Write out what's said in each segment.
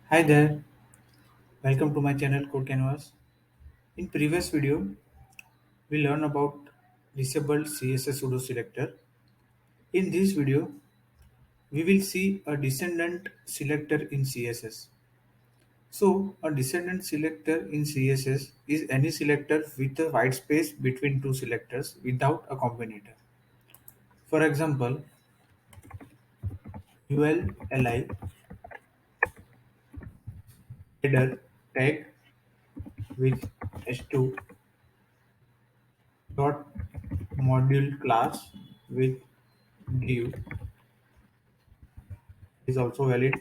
Hi there, welcome to my channel Code Canvas. In previous video, we learned about disabled CSS pseudo selector. In this video, we will see a descendant selector in CSS. So, a descendant selector in CSS is any selector with a white space between two selectors without a combinator. For example, ULLI header tag with h2 dot module class with div is also valid.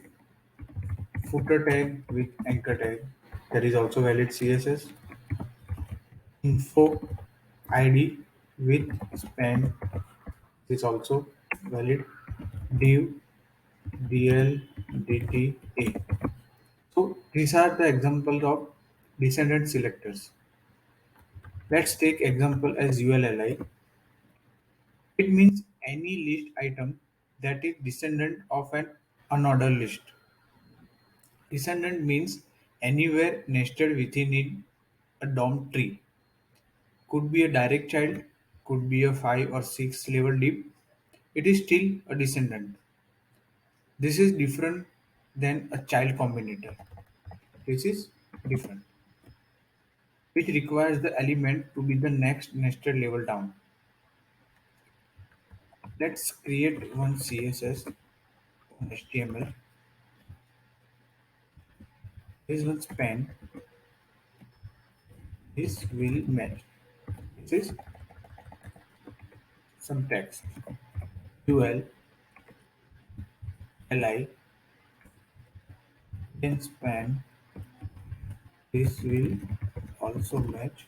Footer tag with anchor tag, that is also valid CSS. Info id with span is also valid. Div dl dt a. So these are the examples of descendant selectors. Let's take example as ULLI. It means any list item that is descendant of an unordered list. Descendant means anywhere nested within it a DOM tree. Could be a direct child, could be a 5 or 6 level deep. It is still a descendant. This is different than a child combinator. This is different, which requires the element to be the next nested level down. Let's create one CSS on HTML. This one span. This will match. This is some text. UL, li, then span. This will also match.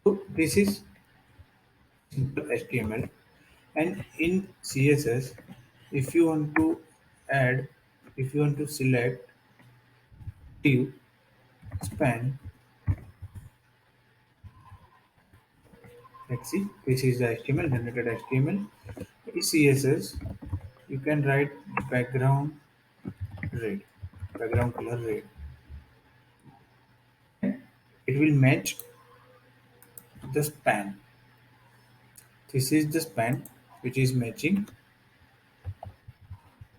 So this is simple HTML. And in CSS, if you want to add, if you want to select div span, let's see, this is the HTML, generated HTML. In CSS, you can write background red, background color red. It will match the span. This is the span which is matching.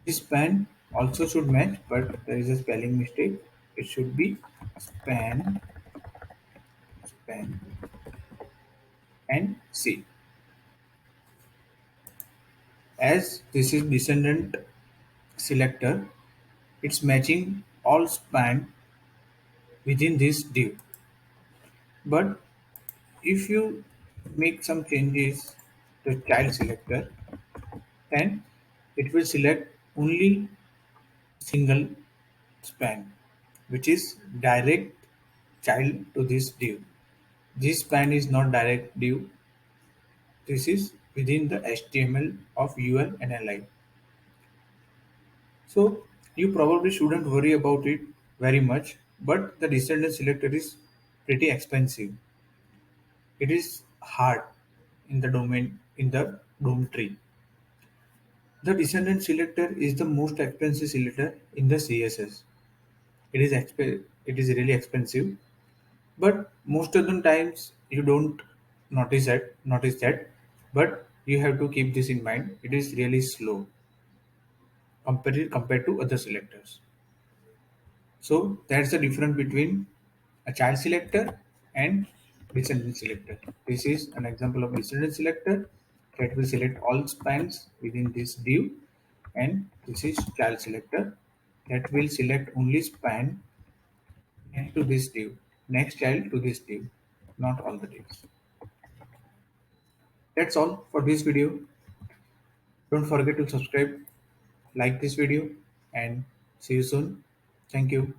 This span also should match, but there is a spelling mistake. It should be span, span, and C. As this is descendant selector, it's matching all span within this div. But if you make some changes to child selector, then it will select only single span, which is direct child to this div. This span is not direct div. This is within the HTML of UL and LI. So you probably shouldn't worry about it very much, but the descendant selector is pretty expensive. It is hard in the domain in the DOM tree. The descendant selector is the most expensive selector in the CSS. It is really expensive, but most of the times you don't notice that, but you have to keep this in mind. It is really slow compared to other selectors. So that's the difference between a child selector and descendant selector. This is an example of descendant selector that will select all spans within this div, and this is child selector that will select only span next to this div, next child to this div, not all the divs. That's all for this video. Don't forget to subscribe, like this video, and see you soon. Thank you.